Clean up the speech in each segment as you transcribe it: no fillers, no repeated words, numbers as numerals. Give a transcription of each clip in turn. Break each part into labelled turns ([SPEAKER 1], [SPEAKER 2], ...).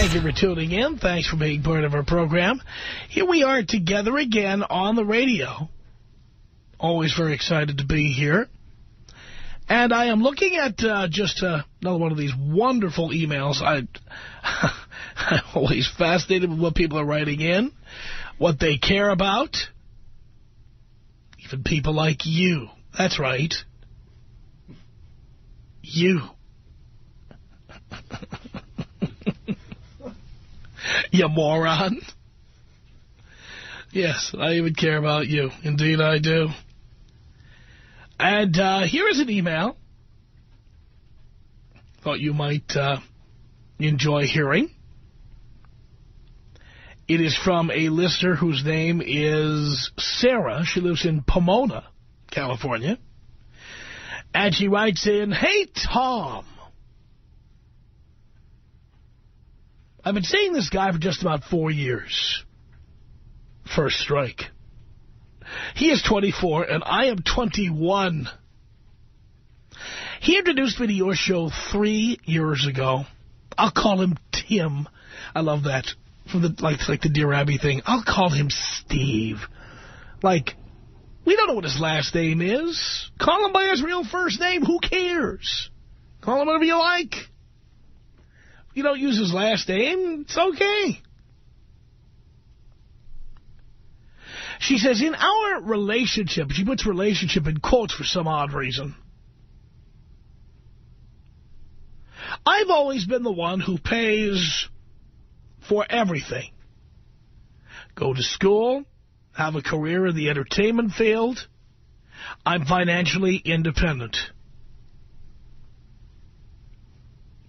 [SPEAKER 1] Thank you for tuning in. Thanks for being part of our program. Here we are together again on the radio. Always very excited to be here. And I am looking at just another one of these wonderful emails. I'm always fascinated with what people are writing in, what they care about. Even people like you. That's right. You. You moron. Yes, I even care about you. Indeed I do. And here is an email. Thought you might enjoy hearing. It is from a listener whose name is Sarah. She lives in Pomona, California. And she writes in, "Hey, Tom. I've been seeing this guy for just about 4 years. First strike. He is 24 and I am 21. He introduced me to your show 3 years ago. I'll call him Tim. I love that. From the like the Dear Abby thing. I'll call him Steve. Like, we don't know what his last name is. Call him by his real first name. Who cares? Call him whatever you like. If you don't use his last name, it's okay. She says, in our relationship, she puts relationship in quotes for some odd reason. I've always been the one who pays for everything. Go to school, have a career in the entertainment field. I'm financially independent.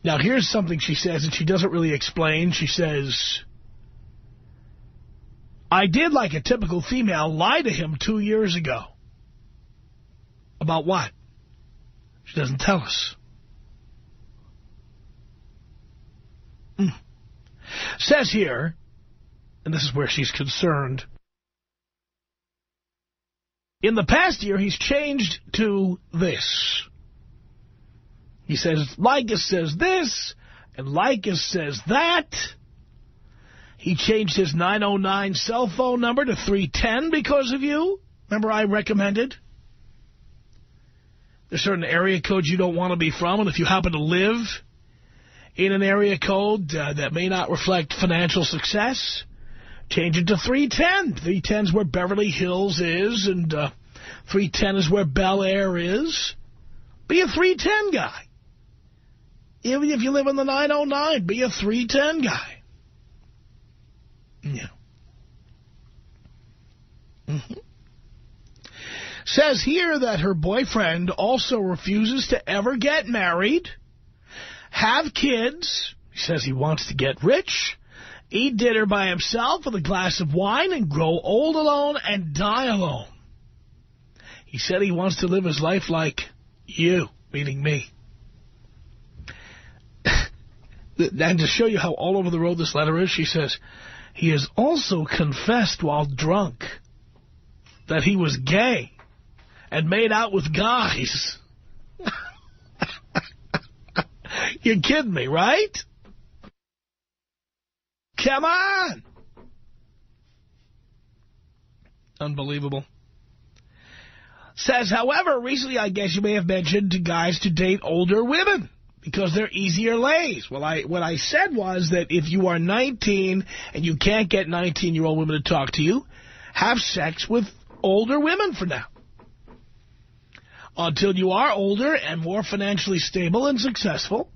[SPEAKER 1] Now, here's something she says, and she doesn't really explain. She says, I did, like a typical female, lie to him 2 years ago. About what? She doesn't tell us. Says here, and this is where she's concerned, in the past year, he's changed to this. He says, Leykis says this, and Leykis says that. He changed his 909 cell phone number to 310 because of you. Remember I recommended? There's certain area codes you don't want to be from, and if you happen to live in an area code that may not reflect financial success, change it to 310. 310 is where Beverly Hills is, and 310 is where Bel Air is. Be a 310 guy. Even if you live in the 909, be a 310 guy. Yeah. Says here that her boyfriend also refuses to ever get married, have kids. He says he wants to get rich, eat dinner by himself with a glass of wine, and grow old alone and die alone. He said he wants to live his life like you, meaning me. And to show you how all over the road this letter is, she says, he has also confessed while drunk that he was gay and made out with guys. You're kidding me, right? Come on. Unbelievable. Says, however, recently I guess you may have mentioned to guys to date older women because they're easier lays. Well, what I said was that if you are 19 and you can't get 19-year-old women to talk to you, have sex with older women for now. Until you are older and more financially stable and successful.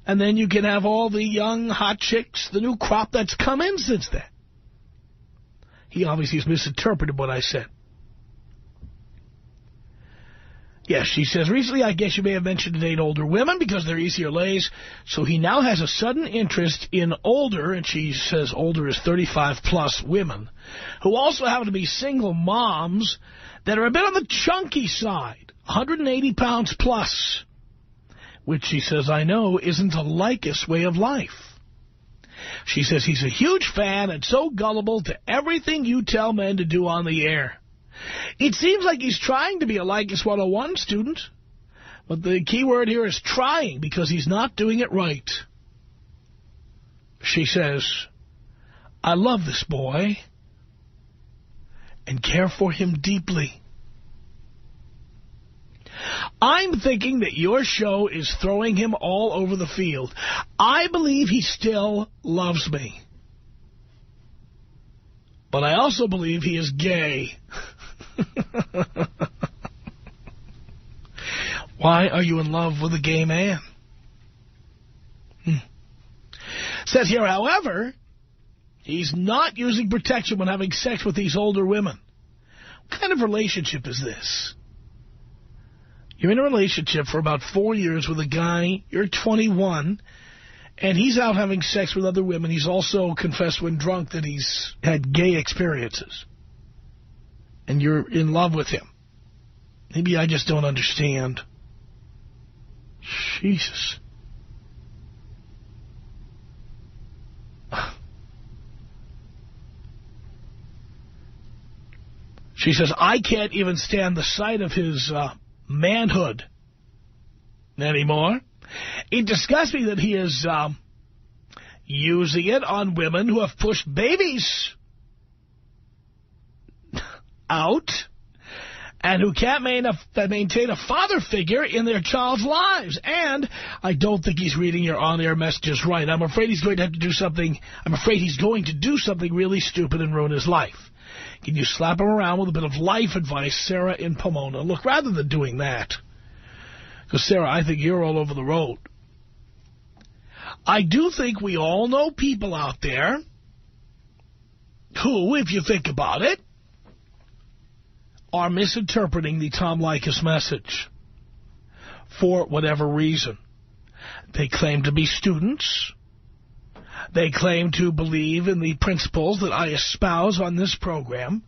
[SPEAKER 1] And then you can have all the young, hot chicks, the new crop that's come in since then. He obviously has misinterpreted what I said. Yes, she says, recently I guess you may have mentioned to date older women because they're easier lays. So he now has a sudden interest in older, and she says older is 35-plus women, who also happen to be single moms that are a bit on the chunky side, 180 pounds plus, which she says, I know, isn't a Leykis way of life. She says he's a huge fan and so gullible to everything you tell men to do on the air. It seems like he's trying to be a Leykis 101 student, but the key word here is trying because he's not doing it right. She says, I love this boy and care for him deeply. I'm thinking that your show is throwing him all over the field. I believe he still loves me. But I also believe he is gay. Why are you in love with a gay man? Says here, however, he's not using protection when having sex with these older women. What kind of relationship is this? You're in a relationship for about 4 years with a guy, you're 21, and he's out having sex with other women. He's also confessed when drunk that he's had gay experiences. And you're in love with him. Maybe I just don't understand. Jesus. She says, I can't even stand the sight of his manhood anymore. It disgusts me that he is using it on women who have pushed babies out and who can't maintain a father figure in their child's lives. And I don't think he's reading your on-air messages right. I'm afraid he's going to have to do something. I'm afraid he's going to do something really stupid and ruin his life. Can you slap him around with a bit of life advice, Sarah in Pomona? Look, rather than doing that, because, Sarah, I think you're all over the road. I do think we all know people out there who, if you think about it, are misinterpreting the Tom Leykis message for whatever reason. They claim to be students. They claim to believe in the principles that I espouse on this program.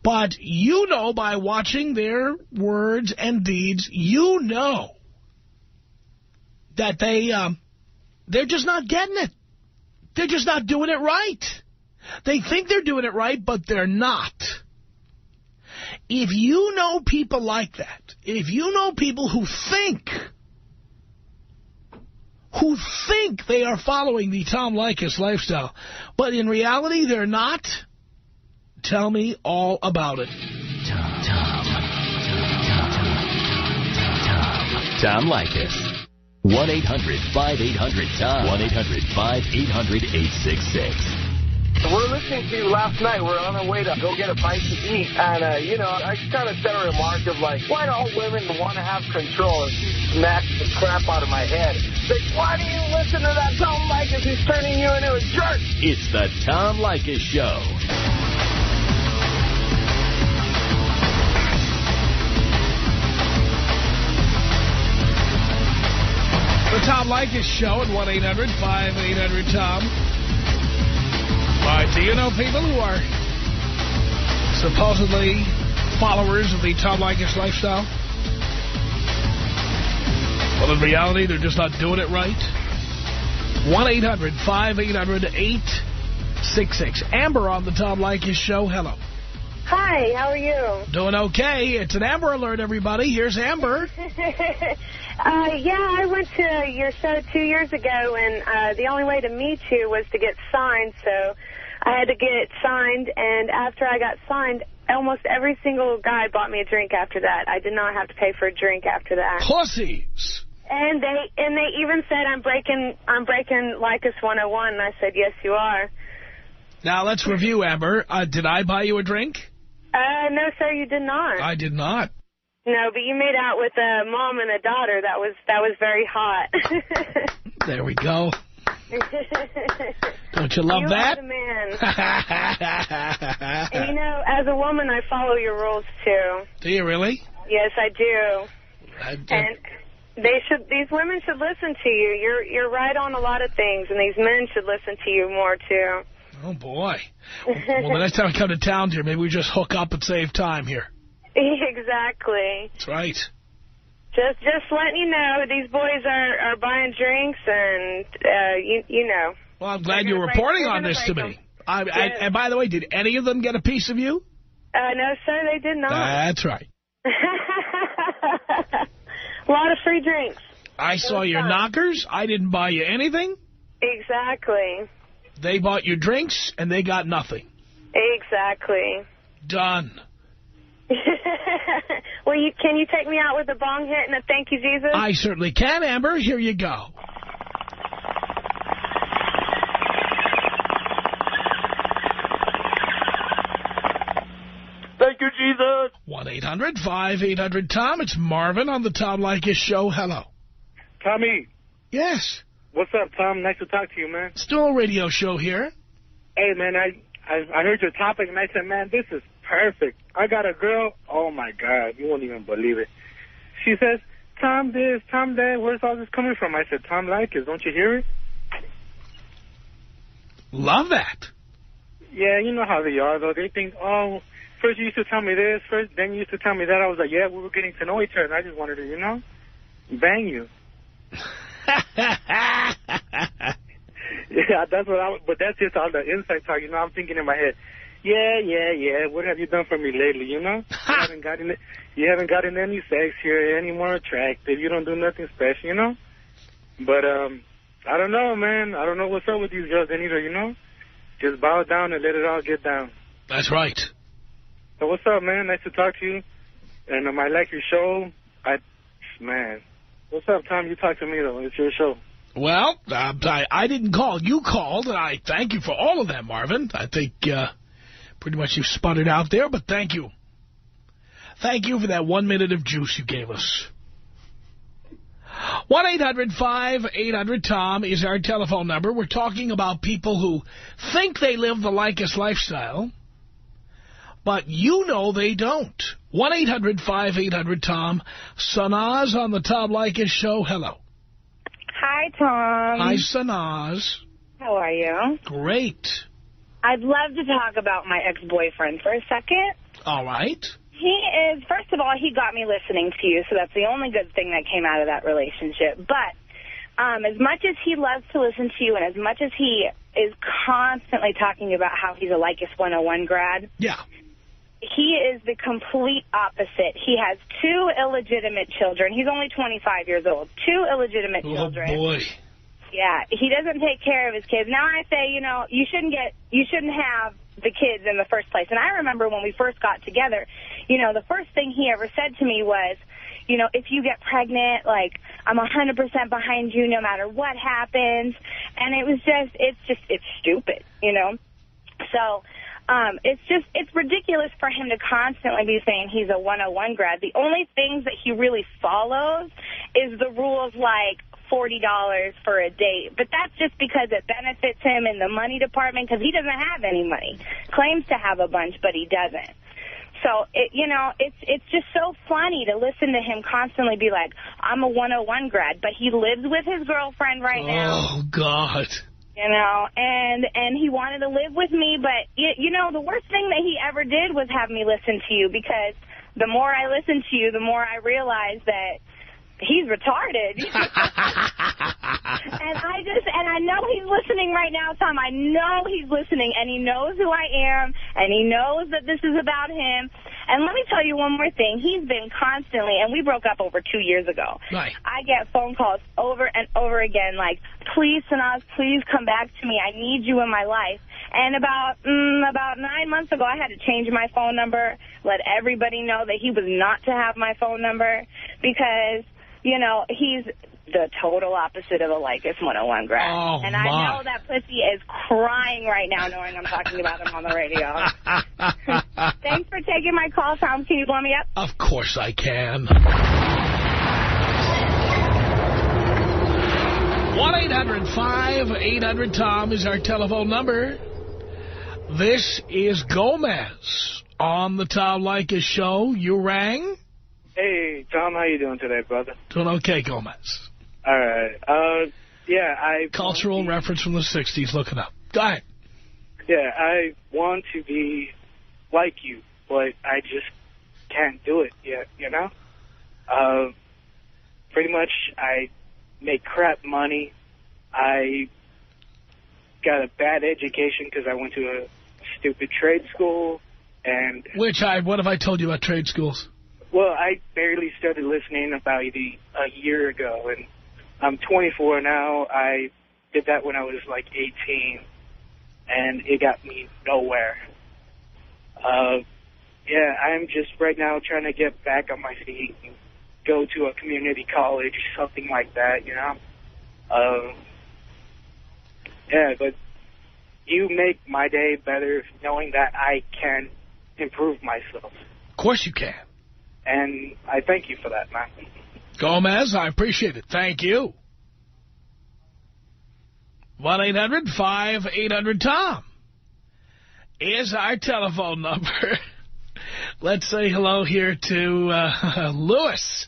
[SPEAKER 1] But you know, by watching their words and deeds, you know that they're just not getting it. They're just not doing it right. They think they're doing it right, but they're not. If you know people like that, if you know people who think they are following the Tom Leykis lifestyle, but in reality they're not, tell me all about it.
[SPEAKER 2] Tom Leykis. 1-800-5800-TOM. 1-800-5800-866.
[SPEAKER 3] We're listening to you last night. We're on our way to go get a bite to eat. And, I kind of said a remark of, like, why do all women want to have control? And she smacked the crap out of my head. Like, why do you listen to that Tom Leykis? He's turning you into a jerk.
[SPEAKER 2] It's the Tom Leykis Show.
[SPEAKER 1] The Tom Leykis Show at 1-800-5800-TOM. All right, do you know people who are supposedly followers of the Tom Leykis lifestyle? Well, in reality, they're just not doing it right. 1-800-5800-866. Amber on the Tom Leykis Show. Hello.
[SPEAKER 4] Hi, how are you?
[SPEAKER 1] Doing okay. It's an Amber Alert, everybody. Here's Amber.
[SPEAKER 4] Yeah, I went to your show 2 years ago, and the only way to meet you was to get signed, so I had to get signed, and after I got signed, almost every single guy bought me a drink after that. I did not have to pay for a drink after that.
[SPEAKER 1] Pussies.
[SPEAKER 4] And they even said, I'm breaking Leykis 101, and I said, yes, you are.
[SPEAKER 1] Now, let's review, Amber. Did I buy you a drink?
[SPEAKER 4] No, sir, you did not.
[SPEAKER 1] I did not.
[SPEAKER 4] No, but you made out with a mom and a daughter. That was very hot.
[SPEAKER 1] There we go. Don't you love that?
[SPEAKER 4] You are the man. And, as a woman, I follow your rules, too.
[SPEAKER 1] Do you really?
[SPEAKER 4] Yes, I do. And these women should listen to you. You're right on a lot of things, and these men should listen to you more, too.
[SPEAKER 1] Oh, boy. Well, the next time I come to town here, maybe we just hook up and save time here.
[SPEAKER 4] Exactly.
[SPEAKER 1] That's right.
[SPEAKER 4] Just letting you know, these boys are buying drinks, and, you know.
[SPEAKER 1] Well, I'm glad you're reporting on this to me. And by the way, did any of them get a piece of you?
[SPEAKER 4] No, sir, they did not.
[SPEAKER 1] That's right.
[SPEAKER 4] A lot of free drinks.
[SPEAKER 1] I saw your knockers. I didn't buy you anything.
[SPEAKER 4] Exactly.
[SPEAKER 1] They bought you drinks, and they got nothing.
[SPEAKER 4] Exactly.
[SPEAKER 1] Done.
[SPEAKER 4] Well, can you take me out with a bong hit and a thank you, Jesus?
[SPEAKER 1] I certainly can, Amber. Here you go.
[SPEAKER 3] Thank you, Jesus.
[SPEAKER 1] 1-800-5800-TOM. It's Marvin on the Tom Leykis Show. Hello.
[SPEAKER 3] Tommy.
[SPEAKER 1] Yes.
[SPEAKER 3] What's up, Tom? Nice to talk to you, man.
[SPEAKER 1] Still a radio show here.
[SPEAKER 3] Hey, man, I heard your topic, and I said, man, this is perfect. I got a girl. Oh, my God. You won't even believe it. She says, Tom this, Tom that. Where's all this coming from? I said, Tom Leykis. Don't you hear it?
[SPEAKER 1] Love that.
[SPEAKER 3] Yeah, you know how they are, though. They think, oh, first you used to tell me this, then you used to tell me that. I was like, yeah, we were getting to know each other. And I just wanted to, bang you. Yeah, that's what but that's just all the inside talk, I'm thinking in my head, yeah, what have you done for me lately, you haven't gotten any sex here, any more attractive, you don't do nothing special, But, I don't know, man. I don't know what's up with these girls either, Just bow down and let it all get down.
[SPEAKER 1] That's right.
[SPEAKER 3] So what's up, man? Nice to talk to you. And I like your show. Man. What's up, Tom? You talk to me, though. It's your show.
[SPEAKER 1] Well, I didn't call. You called, and I thank you for all of that, Marvin. I think pretty much you've spun it out there, but thank you. Thank you for that 1 minute of juice you gave us. 1-800-5800-TOM is our telephone number. We're talking about people who think they live the Leykis lifestyle, but they don't. 1-800-5800-TOM. Sanaz on the Tom Leykis Show. Hello.
[SPEAKER 5] Hi, Tom.
[SPEAKER 1] Hi, Sanaz.
[SPEAKER 5] How are you?
[SPEAKER 1] Great.
[SPEAKER 5] I'd love to talk about my ex-boyfriend for a second.
[SPEAKER 1] All right.
[SPEAKER 5] First of all, he got me listening to you, so that's the only good thing that came out of that relationship. But as much as he loves to listen to you and as much as he is constantly talking about how he's a Leykis 101 grad,
[SPEAKER 1] yeah,
[SPEAKER 5] he is the complete opposite. He has 2 illegitimate children. He's only 25 years old. 2 illegitimate children.
[SPEAKER 1] Oh, boy.
[SPEAKER 5] Yeah, he doesn't take care of his kids. Now I say, you shouldn't have the kids in the first place. And I remember when we first got together, the first thing he ever said to me was, if you get pregnant, I'm 100% behind you no matter what happens. And it was it's stupid, So it's ridiculous for him to constantly be saying he's a 101 grad. The only things that he really follows is the rules like $40 for a date. But that's just because it benefits him in the money department because he doesn't have any money. Claims to have a bunch, but he doesn't. So, it's just so funny to listen to him constantly be like, I'm a 101 grad, but he lives with his girlfriend right now.
[SPEAKER 1] Oh, God.
[SPEAKER 5] And he wanted to live with me, but, the worst thing that he ever did was have me listen to you, because the more I listen to you, the more I realize that he's retarded. And I know he's listening right now, Tom. I know he's listening, and he knows who I am, and he knows that this is about him. And let me tell you one more thing. He's been constantly, and we broke up over 2 years ago.
[SPEAKER 1] Right.
[SPEAKER 5] I get phone calls over and over again like, please, Sanaz, please come back to me. I need you in my life. And about 9 months ago, I had to change my phone number, let everybody know that he was not to have my phone number because, he's the total opposite of a Leykis 101 grad.
[SPEAKER 1] Oh,
[SPEAKER 5] and I know that pussy is crying right now knowing I'm talking about him on the radio. Thanks for taking my call, Tom. Can you blow me up?
[SPEAKER 1] Of course I can. 1-800-5800-TOM is our telephone number. This is Gomez on the Tom Leykis Show. You rang?
[SPEAKER 3] Hey, Tom, how you doing today, brother?
[SPEAKER 1] Doing okay, Gomez.
[SPEAKER 3] All right.
[SPEAKER 1] Cultural reference from the 60s. Look it up. Go ahead.
[SPEAKER 3] Yeah, I want to be like you, but I just can't do it yet, Pretty much, I make crap money. I got a bad education because I went to a stupid trade school.
[SPEAKER 1] What have I told you about trade schools?
[SPEAKER 3] Well, I barely started listening about a year ago, and I'm 24 now. I did that when I was like 18, and it got me nowhere. Yeah, I'm just right now trying to get back on my feet and go to a community college, something like that, you know. Yeah, but you make my day better knowing that I can improve myself.
[SPEAKER 1] Of course you can.
[SPEAKER 3] And I thank you for that, man.
[SPEAKER 1] Gomez, I appreciate it. Thank you. 1-800-5800-TOM is our telephone number. Let's say hello here to Lewis.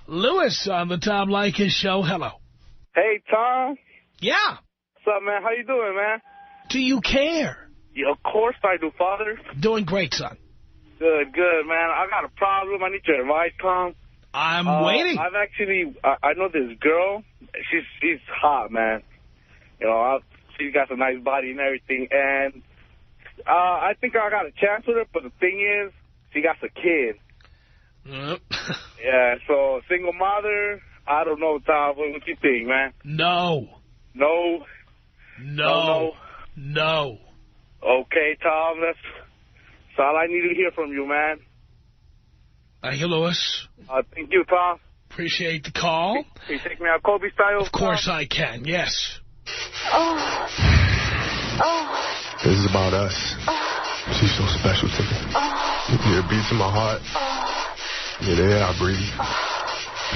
[SPEAKER 1] Lewis on the Tom Leykis Show. Hello.
[SPEAKER 3] Hey, Tom.
[SPEAKER 1] Yeah.
[SPEAKER 3] What's up, man? How you doing, man?
[SPEAKER 1] Do you care?
[SPEAKER 3] Yeah, of course I do, Father.
[SPEAKER 1] Doing great, son.
[SPEAKER 3] Good, good, man. I got a problem. I need your advice, Tom.
[SPEAKER 1] I'm waiting.
[SPEAKER 3] I've actually, I know this girl. She's hot, man. You know, she's got some nice body and everything. And I think I got a chance with her, but the thing is, she got a kid. Yeah, so single mother, I don't know, Tom. What you think, man?
[SPEAKER 1] No.
[SPEAKER 3] No?
[SPEAKER 1] No. No.
[SPEAKER 3] Okay, Tom, that's all I need to hear from you, man.
[SPEAKER 1] Thank you, Lewis.
[SPEAKER 3] Thank you, Tom.
[SPEAKER 1] Appreciate the call.
[SPEAKER 3] Can you take me out Kobe style?
[SPEAKER 1] Of course I can, yes.
[SPEAKER 6] This is about us. She's so special to me. It beats in my heart. Yeah, the air I breathe.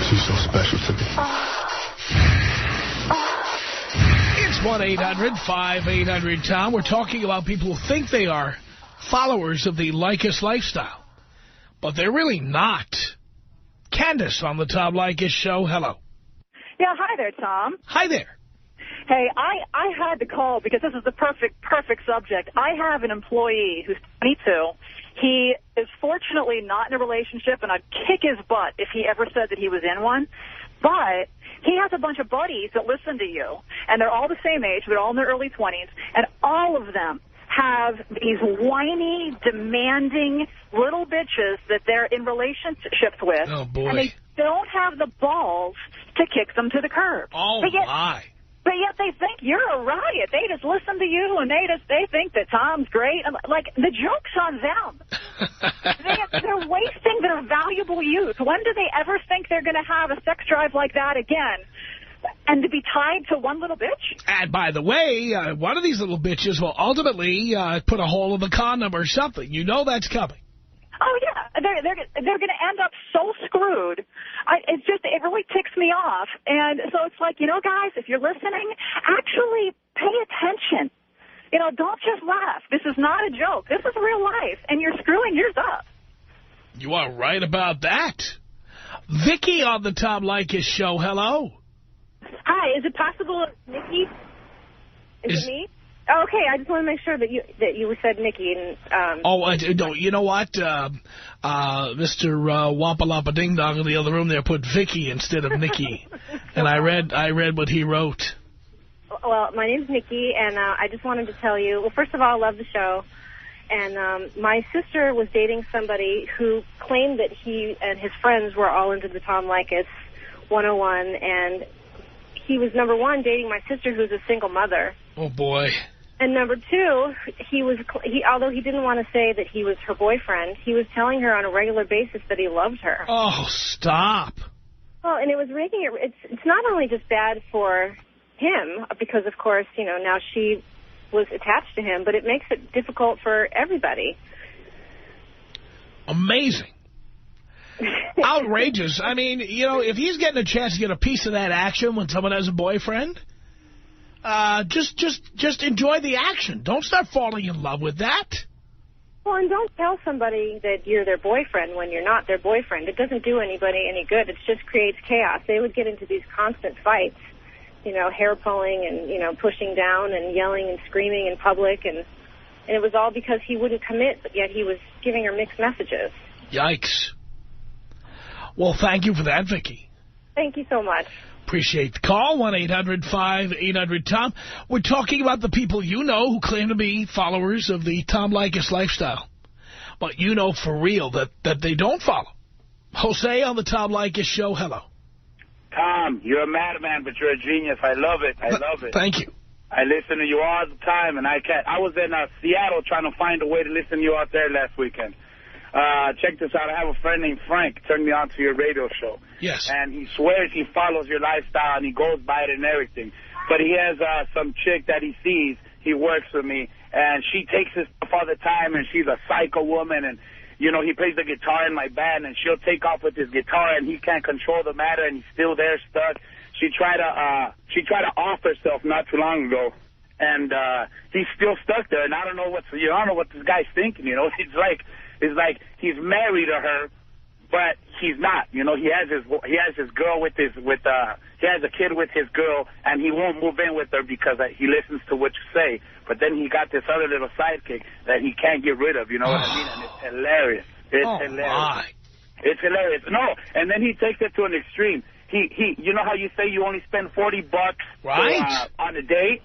[SPEAKER 6] She's so special to me.
[SPEAKER 1] It's 1-800-5800-TOM. We're talking about people who think they are followers of the Leykis lifestyle, but they're really not. Candace on the Tom Leykis Show. Hello.
[SPEAKER 7] Yeah, hi there, Tom.
[SPEAKER 1] Hi there.
[SPEAKER 7] Hey, I had to call because this is the perfect subject. I have an employee who's 22. He is fortunately not in a relationship, and I'd kick his butt if he ever said that he was in one. But he has a bunch of buddies that listen to you, and they're all the same age. They're all in their early 20s, and all of them have these whiny, demanding little bitches that they're in relationships with.
[SPEAKER 1] Oh, boy.
[SPEAKER 7] And they don't have the balls to kick them to the curb.
[SPEAKER 1] Oh, my.
[SPEAKER 7] But yet they think you're a riot. They just listen to you, and they think that Tom's great. And, like, the joke's on them. They're wasting their valuable youth. When do they ever think they're going to have a sex drive like that again? And to be tied to one little bitch?
[SPEAKER 1] And by the way, one of these little bitches will ultimately put a hole in the condom or something. You know that's coming.
[SPEAKER 7] Oh, yeah. They're going to end up so screwed. It really ticks me off. And so it's like, you know, guys, if you're listening, actually pay attention. You know, don't just laugh. This is not a joke. This is real life, and you're screwing yours up.
[SPEAKER 1] You are right about that. Vicky on the Tom Leykis Show. Hello.
[SPEAKER 8] Hi. Is it possible, Nikki? Is it me? Oh, okay, I just want to make sure that you said Nikki. And,
[SPEAKER 1] no, you know what? Mr. Wampa Lampa Ding Dong in the other room there put Vicky instead of Nikki, and I read what he wrote.
[SPEAKER 8] Well, my name's Nikki, and I just wanted to tell you. Well, first of all, I love the show, and my sister was dating somebody who claimed that he and his friends were all into the Tom Leykis 101, and he was, number one, dating my sister, who's a single mother.
[SPEAKER 1] Oh boy.
[SPEAKER 8] And number two, although he didn't want to say that he was her boyfriend, he was telling her on a regular basis that he loved her.
[SPEAKER 1] Oh, stop.
[SPEAKER 8] Well, and it was making it's not only just bad for him, because, of course, you know, now she was attached to him, but it makes it difficult for everybody.
[SPEAKER 1] Amazing. Outrageous. I mean, you know, if he's getting a chance to get a piece of that action when someone has a boyfriend, just enjoy the action. Don't start falling in love with that.
[SPEAKER 8] Well, and don't tell somebody that you're their boyfriend when you're not their boyfriend. It doesn't do anybody any good. It just creates chaos. They would get into these constant fights, you know, hair pulling and, you know, pushing down and yelling and screaming in public. And it was all because he wouldn't commit, but yet he was giving her mixed messages.
[SPEAKER 1] Yikes. Well, thank you for that, Vicky.
[SPEAKER 8] Thank you so much.
[SPEAKER 1] Appreciate the call. 1-800-5800-TOM. We're talking about the people you know who claim to be followers of the Tom Leykis lifestyle. But you know for real that they don't follow. Jose on the Tom Leykis Show. Hello.
[SPEAKER 9] Tom, you're a madman, but you're a genius. I love it. I love it.
[SPEAKER 1] Thank you.
[SPEAKER 3] I listen to you all the time, and I was in Seattle trying to find a way to listen to you out there last weekend. Check this out. I have a friend named Frank turned me on to your radio show.
[SPEAKER 1] Yes.
[SPEAKER 3] And he swears he follows your lifestyle, and he goes by it and everything. But he has some chick that he sees. He works with me, and she takes his stuff all the time, and she's a psycho woman, and, you know, he plays the guitar in my band, and she'll take off with his guitar, and he can't control the matter, and he's still there stuck. She tried to off herself not too long ago, and he's still stuck there, and I don't know what this guy's thinking, you know. It's like he's married to her, but he's not. You know, he has his girl he has a kid with his girl, and he won't move in with her because he listens to what you say. But then he got this other little sidekick that he can't get rid of. You know what I mean? And it's hilarious. It's hilarious.
[SPEAKER 1] My.
[SPEAKER 3] It's hilarious. No, and then he takes it to an extreme. You know how you say you only spend $40
[SPEAKER 1] right
[SPEAKER 3] on a date?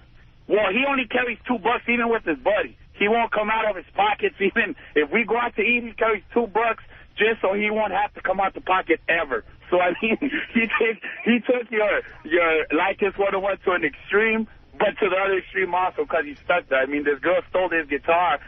[SPEAKER 3] Well, he only carries $2 even with his buddy. He won't come out of his pockets even if we go out to eat. He carries $2 just so he won't have to come out the pocket ever. So I mean, he took your Leykis 101 to an extreme, but to the other extreme also because he's stuck there. I mean, this girl stole his guitar,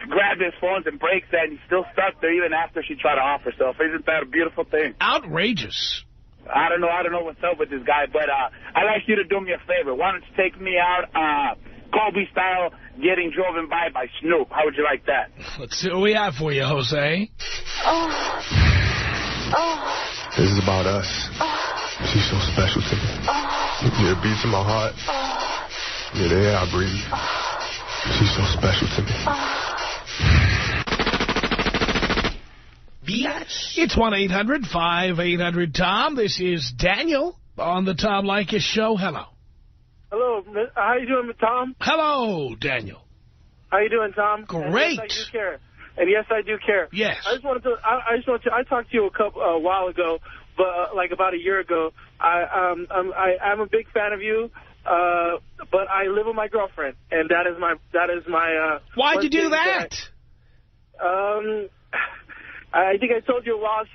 [SPEAKER 3] grabbed his phones and breaks that, and he's still stuck there even after she tried to off herself. Isn't that a beautiful thing?
[SPEAKER 1] Outrageous.
[SPEAKER 3] I don't know what's up with this guy, but I'd like you to do me a favor. Why don't you take me out, Kobe style, getting driven by Snoop? How would you like that?
[SPEAKER 1] Let's see what we have for you, Jose.
[SPEAKER 6] This is about us. She's so special to me. Yeah, it beats in my heart. Yeah, the air I breathe. She's so special to me.
[SPEAKER 1] It's 1-800-5800-TOM. This is Daniel on the Tom Leykis Show. Hello.
[SPEAKER 9] Hello. How you doing, Tom?
[SPEAKER 1] Hello, Daniel.
[SPEAKER 9] How you doing, Tom?
[SPEAKER 1] Great.
[SPEAKER 9] And yes, I do care. And yes, I do care.
[SPEAKER 1] Yes.
[SPEAKER 9] I talked to you a while ago, but like about a year ago. I'm a big fan of you, but I live with my girlfriend, and that is my.
[SPEAKER 1] Why'd you do that?
[SPEAKER 9] I think I told you about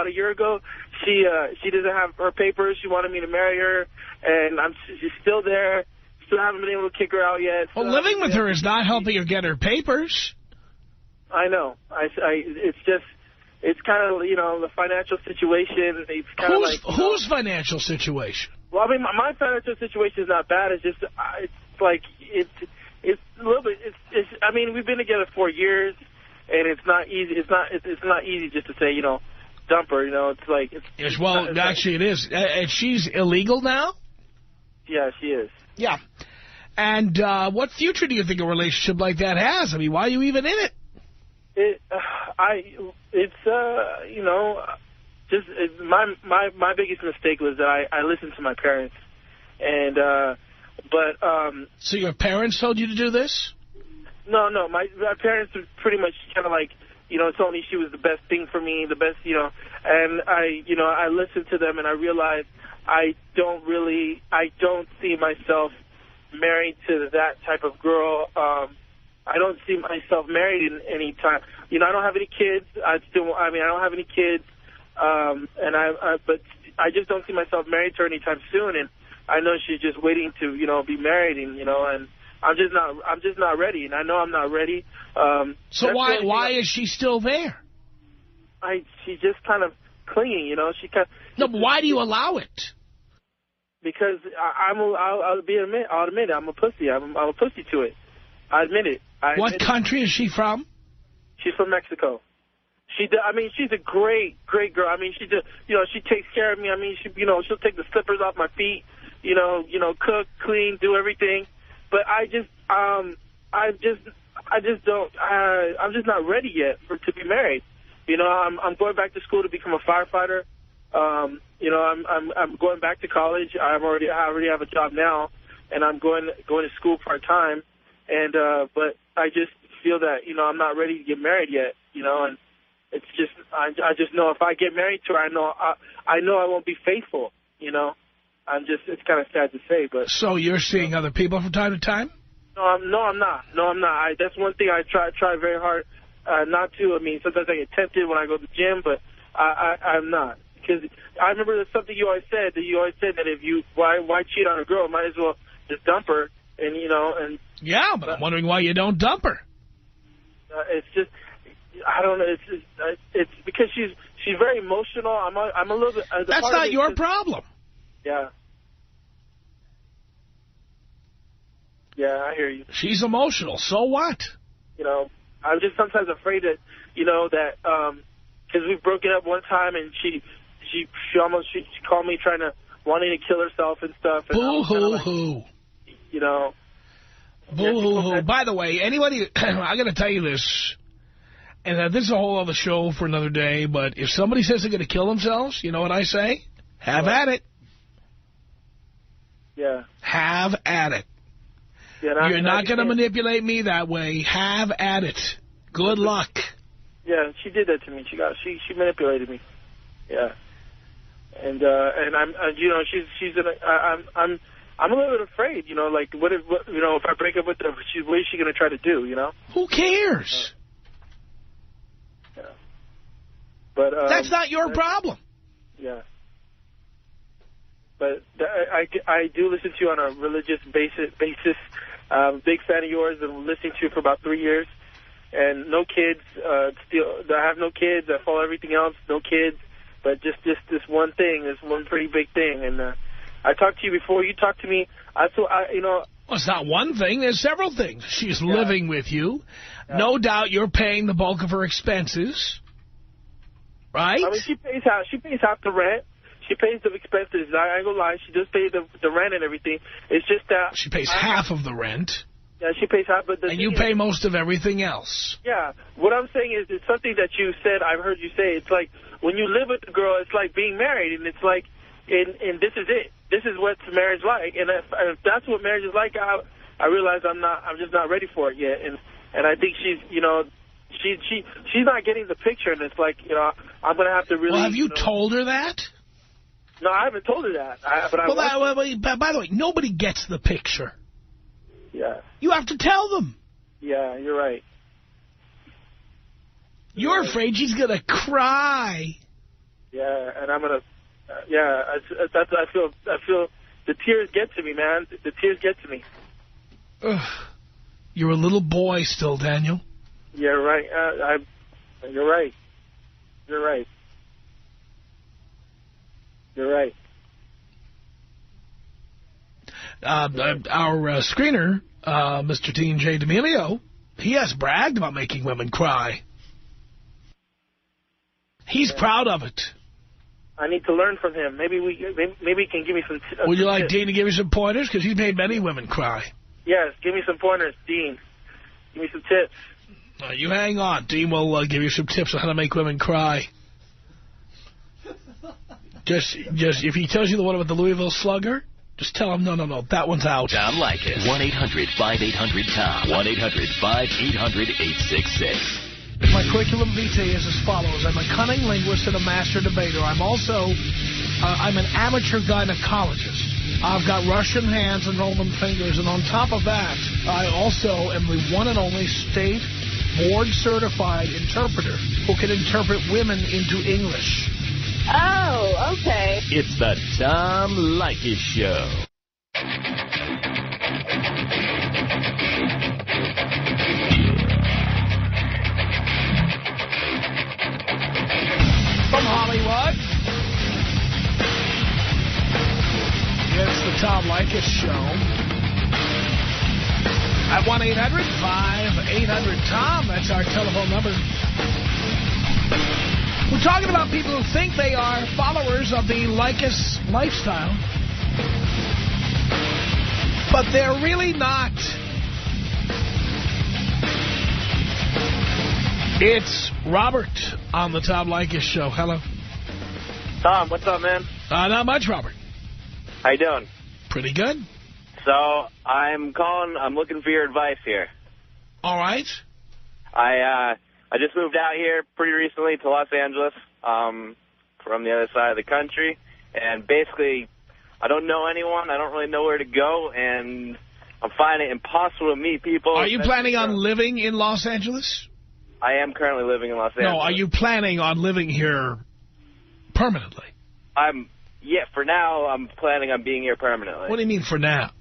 [SPEAKER 9] a year ago. She doesn't have her papers. She wanted me to marry her, and she's still there. Still haven't been able to kick her out yet.
[SPEAKER 1] Well, living with her is not helping her get her papers.
[SPEAKER 9] I know. It's kind of, you know, the financial situation. It's kind of like
[SPEAKER 1] whose financial situation?
[SPEAKER 9] Well, I mean, my financial situation is not bad. It's just it's a little bit. I mean, we've been together 4 years. And it's not easy. It's not easy just to say, you know, dump her. You know, it's like
[SPEAKER 1] yes. Well, actually, it is. And she's illegal now.
[SPEAKER 9] Yeah, she is.
[SPEAKER 1] Yeah. And what future do you think a relationship like that has? I mean, why are you even in it?
[SPEAKER 9] You know, just my biggest mistake was that I listened to my parents, and So
[SPEAKER 1] your parents told you to do this?
[SPEAKER 9] No, my parents were pretty much kind of like, you know, told me she was the best thing for me, the best, you know, and I listened to them and I realized I don't see myself married to that type of girl. I don't see myself married in any time. You know, I don't have any kids. I don't have any kids. But I just don't see myself married to her anytime soon. And I know she's just waiting to, you know, be married and, you know, and I'm just not ready, and I know I'm not ready.
[SPEAKER 1] So why is she still there?
[SPEAKER 9] She's just kind of clinging, you know.
[SPEAKER 1] No, but why do you allow it?
[SPEAKER 9] Because I'll admit it. I'm a pussy. I'm a pussy to it. I admit it.
[SPEAKER 1] What country is she from?
[SPEAKER 9] She's from Mexico. I mean, she's a great girl. I mean, she takes care of me. I mean, she'll take the slippers off my feet. You know, cook, clean, do everything. But I'm just not ready yet to be married. You know, I'm going back to school to become a firefighter. You know, I'm going back to college. I already have a job now, and I'm going to school part-time. And but I just feel that, you know, I'm not ready to get married yet. You know, and it's just I just know if I get married to her, I know I won't be faithful. You know. It's kind of sad to say, but... So
[SPEAKER 1] you're seeing other people from time to time?
[SPEAKER 9] No, I'm not. That's one thing I try very hard not to. I mean, sometimes I get tempted when I go to the gym, but I'm not. Because I remember there's something you always said, that if why cheat on a girl? Might as well just dump her, and and
[SPEAKER 1] yeah, but I'm wondering why you don't dump her.
[SPEAKER 9] It's just, I don't know. It's because she's very emotional. I'm a little bit.
[SPEAKER 1] That's not your problem.
[SPEAKER 9] Yeah. Yeah, I hear you.
[SPEAKER 1] She's emotional. So what?
[SPEAKER 9] I'm just sometimes afraid that, that because we've broken up one time, and she called me wanting to kill herself and stuff. And
[SPEAKER 1] Boo-hoo-hoo. Boo-hoo-hoo. By the way, anybody, I'm going to tell you this, and this is a whole other show for another day, but if somebody says they're going to kill themselves, you know what I say? Have at it.
[SPEAKER 9] Yeah.
[SPEAKER 1] Have at it.
[SPEAKER 9] Yeah,
[SPEAKER 1] you're not going to manipulate me that way. Have at it. Good luck.
[SPEAKER 9] Yeah, she did that to me. She manipulated me. Yeah. And I'm I'm a little bit afraid, like what if I break up with her, what is she going to try to do,
[SPEAKER 1] Who cares?
[SPEAKER 9] Yeah. But
[SPEAKER 1] that's not your problem.
[SPEAKER 9] Yeah. But I do listen to you on a religious basis. Big fan of yours, and listening to you for about 3 years. And no kids. I have no kids. I follow everything else. No kids. But just this one thing, this one pretty big thing. And I talked to you before. You talked to me.
[SPEAKER 1] Well, it's not one thing. There's several things. She's living with you. Yeah. No doubt you're paying the bulk of her expenses. Right?
[SPEAKER 9] I mean, she pays half the rent. She pays the expenses. I ain't gonna lie. She does pay the rent and everything. It's just that...
[SPEAKER 1] She pays half of the rent.
[SPEAKER 9] Yeah, she pays half. But
[SPEAKER 1] and you pay most of everything else.
[SPEAKER 9] Yeah. What I'm saying is it's something that you said, I've heard you say. It's like when you live with the girl, it's like being married. And it's like, and this is it. This is what marriage like. And if that's what marriage is like, I realize I'm just not ready for it yet. And I think she's, she's not getting the picture. And it's like, I'm going to have to really...
[SPEAKER 1] Well, have you told her that?
[SPEAKER 9] No, I haven't told her that.
[SPEAKER 1] By the way, nobody gets the picture.
[SPEAKER 9] Yeah.
[SPEAKER 1] You have to tell them.
[SPEAKER 9] Yeah, you're right.
[SPEAKER 1] You're afraid she's going to cry.
[SPEAKER 9] Yeah, and I'm going to... I feel the tears get to me, man. The tears get to me.
[SPEAKER 1] Ugh. You're a little boy still, Daniel.
[SPEAKER 9] Yeah, right. You're right. You're right. You're right.
[SPEAKER 1] Our screener, Mr. Dean J. D'Amelio, he has bragged about making women cry. He's proud of it.
[SPEAKER 9] I need to learn from him. Maybe he can give me some...
[SPEAKER 1] Would you like Dean to give you some pointers? Because he's made many women cry.
[SPEAKER 9] Yes, give me some pointers, Dean. Give me some tips.
[SPEAKER 1] You hang on. Dean will give you some tips on how to make women cry. Just if he tells you the one about the Louisville Slugger, just tell him, no, that one's out.
[SPEAKER 2] Tom Leykis. 1-800-5800-TOM. 1-800-5800-866.
[SPEAKER 1] My curriculum vitae is as follows. I'm a cunning linguist and a master debater. I'm also, I'm an amateur gynecologist. I've got Russian hands and Roman fingers. And on top of that, I also am the one and only state board-certified interpreter who can interpret women into English.
[SPEAKER 4] Oh, okay.
[SPEAKER 2] It's the Tom Leykis Show.
[SPEAKER 1] From Hollywood, it's the Tom Leykis Show. At 1-800-5800-TOM, that's our telephone number. We're talking about people who think they are followers of the Leykis lifestyle, but they're really not. It's Robert on the Tom Leykis Show. Hello.
[SPEAKER 10] Tom, what's up, man?
[SPEAKER 1] Not much, Robert.
[SPEAKER 10] How you doing?
[SPEAKER 1] Pretty good.
[SPEAKER 10] So, I'm looking for your advice here.
[SPEAKER 1] All right.
[SPEAKER 10] I just moved out here pretty recently to Los Angeles from the other side of the country. And basically, I don't know anyone. I don't really know where to go. And I'm finding it impossible to meet people.
[SPEAKER 1] Are you planning on living in Los Angeles?
[SPEAKER 10] I am currently living in Los Angeles.
[SPEAKER 1] No, are you planning on living here permanently?
[SPEAKER 10] For now, I'm planning on being here permanently.
[SPEAKER 1] What do you mean for now?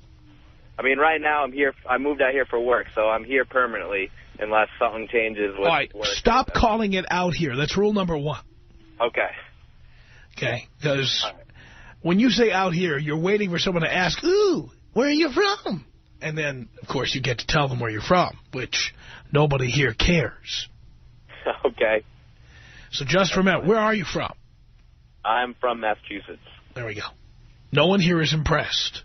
[SPEAKER 10] I mean, right now I'm here. I moved out here for work, so I'm here permanently unless something changes. With
[SPEAKER 1] all right, stop calling it out here. That's rule number 1.
[SPEAKER 10] Okay.
[SPEAKER 1] Okay, because when you say out here, you're waiting for someone to ask, ooh, where are you from? And then, of course, you get to tell them where you're from, which nobody here cares.
[SPEAKER 10] Okay.
[SPEAKER 1] So just remember, where are you from?
[SPEAKER 10] I'm from Massachusetts.
[SPEAKER 1] There we go. No one here is impressed.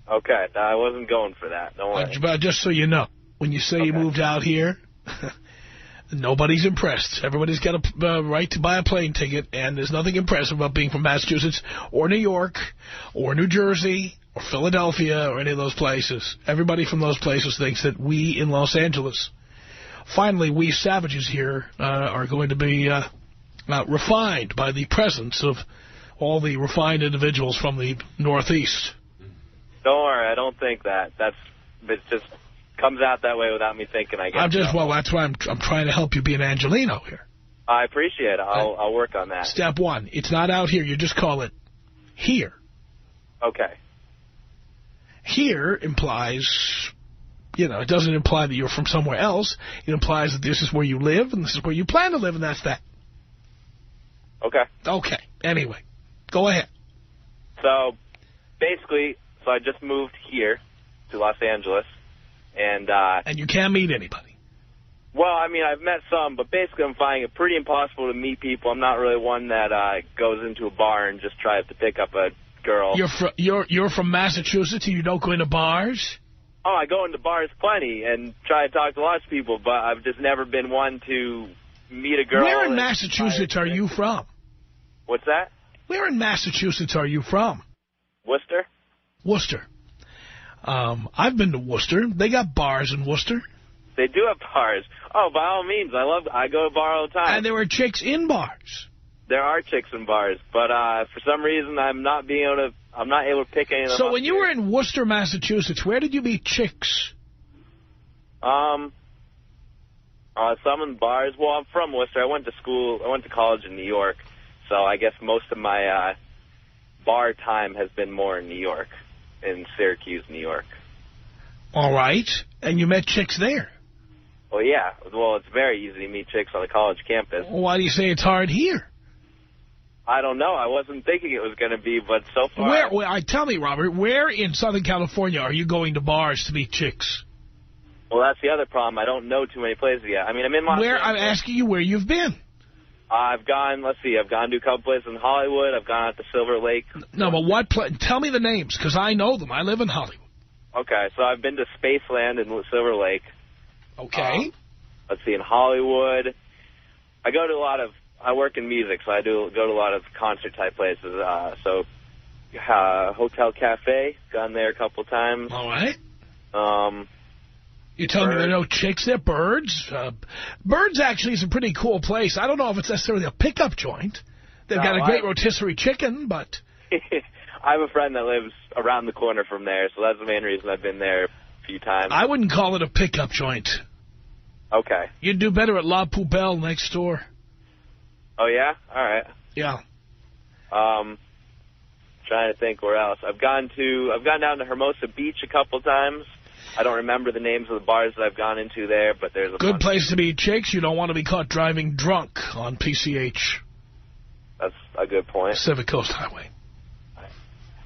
[SPEAKER 10] Okay, I wasn't going for that. Don't worry.
[SPEAKER 1] But just so you know, when you say you moved out here, nobody's impressed. Everybody's got a right to buy a plane ticket, and there's nothing impressive about being from Massachusetts or New York or New Jersey or Philadelphia or any of those places. Everybody from those places thinks that we in Los Angeles, finally we savages here, are going to be refined by the presence of all the refined individuals from the Northeast.
[SPEAKER 10] Don't worry, I don't think that. It just comes out that way without me thinking, I guess.
[SPEAKER 1] Well, that's why I'm trying to help you be an Angelino here.
[SPEAKER 10] I appreciate it. I'll work on that.
[SPEAKER 1] Step 1, it's not out here. You just call it here.
[SPEAKER 10] Okay.
[SPEAKER 1] Here implies, it doesn't imply that you're from somewhere else. It implies that this is where you live and this is where you plan to live, and that's that.
[SPEAKER 10] Okay.
[SPEAKER 1] Okay. Anyway, go ahead.
[SPEAKER 10] So, basically, I just moved here to Los Angeles. And
[SPEAKER 1] you can't meet anybody.
[SPEAKER 10] Well, I mean, I've met some, but basically I'm finding it pretty impossible to meet people. I'm not really one that goes into a bar and just tries to pick up a girl.
[SPEAKER 1] You're from Massachusetts and you don't go into bars?
[SPEAKER 10] Oh, I go into bars plenty and try to talk to lots of people, but I've just never been one to meet a girl.
[SPEAKER 1] Where in Massachusetts are you from?
[SPEAKER 10] What's that?
[SPEAKER 1] Where in Massachusetts are you from?
[SPEAKER 10] Worcester.
[SPEAKER 1] Worcester. I've been to Worcester. They got bars in Worcester.
[SPEAKER 10] They do have bars. Oh, by all means, I go to bar all the time.
[SPEAKER 1] And there are chicks in bars.
[SPEAKER 10] There are chicks in bars, but for some reason I'm not able to pick any of them.
[SPEAKER 1] So when you were in Worcester, Massachusetts, where did you meet chicks?
[SPEAKER 10] Some in bars. Well, I'm from Worcester. I went to college in New York, so I guess most of my bar time has been more in New York. In Syracuse, New York.
[SPEAKER 1] All right. And you met chicks there?
[SPEAKER 10] Well, yeah. Well, it's very easy to meet chicks on the college campus.
[SPEAKER 1] Why do you say it's hard here?
[SPEAKER 10] I don't know. I wasn't thinking it was going to be, but so far...
[SPEAKER 1] Tell me, Robert, where in Southern California are you going to bars to meet chicks?
[SPEAKER 10] Well, that's the other problem. I don't know too many places yet. I mean, I'm in Los Angeles.
[SPEAKER 1] I'm asking you where you've been.
[SPEAKER 10] I've gone to a couple places in Hollywood. I've gone out to Silver Lake.
[SPEAKER 1] No, but what place? Tell me the names, because I know them. I live in Hollywood.
[SPEAKER 10] Okay, so I've been to Spaceland in Silver Lake.
[SPEAKER 1] Okay.
[SPEAKER 10] Let's see, in Hollywood. I work in music, so I go to a lot of concert-type places. Hotel Cafe, gone there a couple times.
[SPEAKER 1] All right. You telling me there are no chicks there? Birds? Birds actually is a pretty cool place. I don't know if it's necessarily a pickup joint. They've got a great rotisserie chicken, but...
[SPEAKER 10] I have a friend that lives around the corner from there, so that's the main reason I've been there a few times.
[SPEAKER 1] I wouldn't call it a pickup joint.
[SPEAKER 10] Okay.
[SPEAKER 1] You'd do better at La Poubelle next door.
[SPEAKER 10] Oh, yeah? All right.
[SPEAKER 1] Yeah.
[SPEAKER 10] Trying to think where else. I've gone down to Hermosa Beach a couple times. I don't remember the names of the bars that I've gone into there, but there's a
[SPEAKER 1] good place to meet chicks. You don't want to be caught driving drunk on PCH.
[SPEAKER 10] That's a good point.
[SPEAKER 1] Pacific Coast Highway.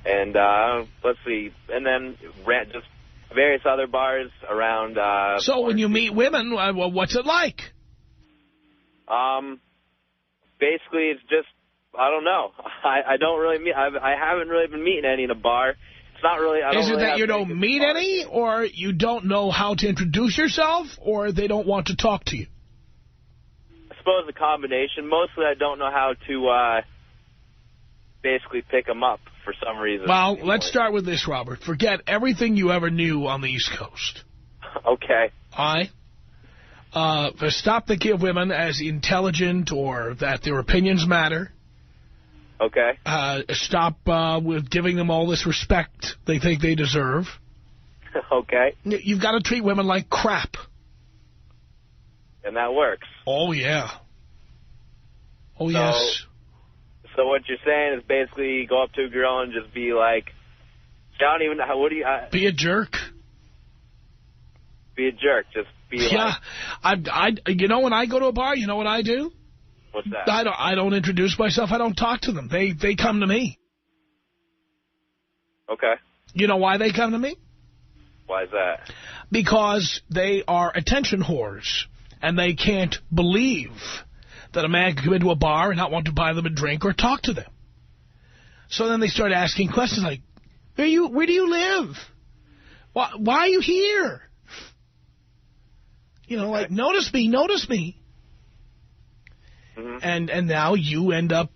[SPEAKER 10] And let's see, and then just various other bars around.
[SPEAKER 1] So when you meet women, what's it like?
[SPEAKER 10] Basically, it's just I don't know. I don't really meet. I haven't really been meeting any in a bar. It's not really.
[SPEAKER 1] Is it that you don't meet any, or you don't know how to introduce yourself, or they don't want to talk to you?
[SPEAKER 10] I suppose a combination. Mostly, I don't know how to basically pick them up for some reason.
[SPEAKER 1] Well, let's start with this, Robert. Forget everything you ever knew on the East Coast.
[SPEAKER 10] Okay.
[SPEAKER 1] All right? Stop thinking of women as intelligent or that their opinions matter.
[SPEAKER 10] Okay.
[SPEAKER 1] Stop with giving them all this respect they think they deserve.
[SPEAKER 10] Okay.
[SPEAKER 1] You've got to treat women like crap.
[SPEAKER 10] And that works.
[SPEAKER 1] Oh, yeah. Oh, yes.
[SPEAKER 10] So what you're saying is basically go up to a girl and just be like, I don't even know, what do you...
[SPEAKER 1] be a jerk.
[SPEAKER 10] be a jerk. Just be
[SPEAKER 1] Yeah. You know, when I go to a bar, you know what I do?
[SPEAKER 10] What's that?
[SPEAKER 1] I don't introduce myself. I don't talk to them. They come to me.
[SPEAKER 10] Okay.
[SPEAKER 1] You know why they come to me?
[SPEAKER 10] Why is that?
[SPEAKER 1] Because they are attention whores, and they can't believe that a man can come into a bar and not want to buy them a drink or talk to them. So then they start asking questions like, where do you live? Why are you here? You know, like, notice me. Mm-hmm. And now you end up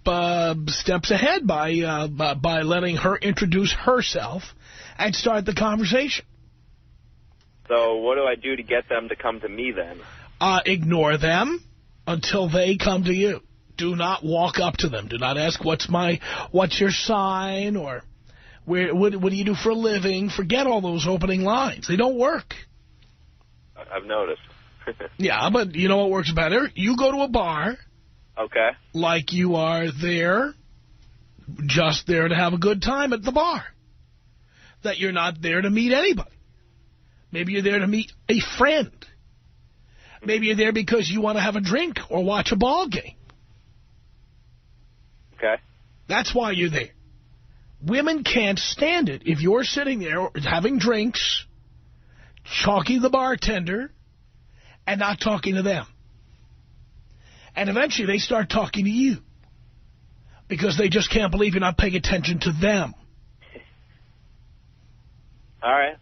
[SPEAKER 1] steps ahead by letting her introduce herself and start the conversation.
[SPEAKER 10] So what do I do to get them to come to me then?
[SPEAKER 1] Ignore them until they come to you. Do not walk up to them. Do not ask, what's your sign, or what do you do for a living? Forget all those opening lines. They don't work.
[SPEAKER 10] I've noticed.
[SPEAKER 1] Yeah, but you know what works better? You go to a bar.
[SPEAKER 10] Okay.
[SPEAKER 1] Like you are just there to have a good time at the bar. That you're not there to meet anybody. Maybe you're there to meet a friend. Maybe you're there because you want to have a drink or watch a ball game.
[SPEAKER 10] Okay.
[SPEAKER 1] That's why you're there. Women can't stand it if you're sitting there having drinks, talking to the bartender, and not talking to them. And eventually they start talking to you because they just can't believe you're not paying attention to them.
[SPEAKER 10] All right.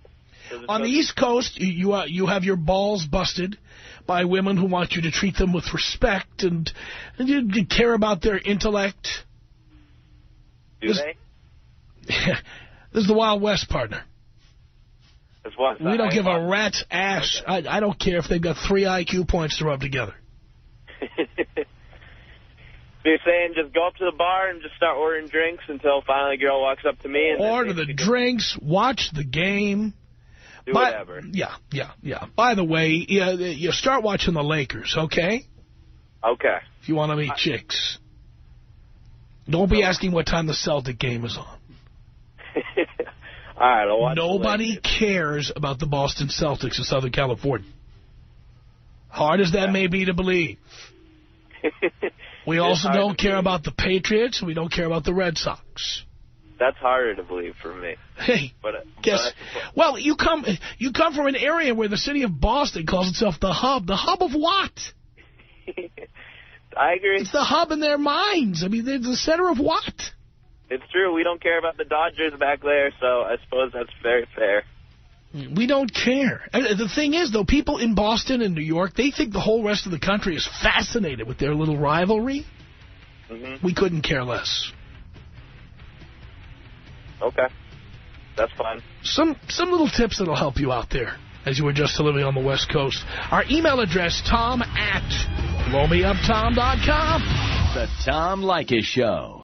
[SPEAKER 1] On the East Coast, you have your balls busted by women who want you to treat them with respect and you care about their intellect.
[SPEAKER 10] Do they?
[SPEAKER 1] This is the Wild West, partner. We don't give a rat's ass. Okay. I don't care if they've got 3 IQ points to rub together.
[SPEAKER 10] So you're saying just go up to the bar and just start ordering drinks until finally a girl walks up to me? And
[SPEAKER 1] order the drinks, watch the game.
[SPEAKER 10] Do whatever.
[SPEAKER 1] Yeah. By the way, you start watching the Lakers, okay?
[SPEAKER 10] Okay.
[SPEAKER 1] If you want to meet chicks. Don't be asking what time the Celtic game is on.
[SPEAKER 10] All right, I'll watch.
[SPEAKER 1] Nobody cares about the Boston Celtics in Southern California. Hard as that may be to believe. We also don't care about the Patriots, and we don't care about the Red Sox.
[SPEAKER 10] That's harder to believe for me.
[SPEAKER 1] Hey, well, you come from an area where the city of Boston calls itself the hub. The hub of what?
[SPEAKER 10] I agree.
[SPEAKER 1] It's the hub in their minds. I mean, they're the center of what?
[SPEAKER 10] It's true. We don't care about the Dodgers back there, so I suppose that's very fair.
[SPEAKER 1] We don't care. And the thing is, though, people in Boston and New York, they think the whole rest of the country is fascinated with their little rivalry. Mm-hmm. We couldn't care less.
[SPEAKER 10] Okay. That's fine. Some
[SPEAKER 1] little tips that'll help you out there as you were just living on the West Coast. Our email address, tom@blowmeuptom.com.
[SPEAKER 2] The Tom Leykis Show.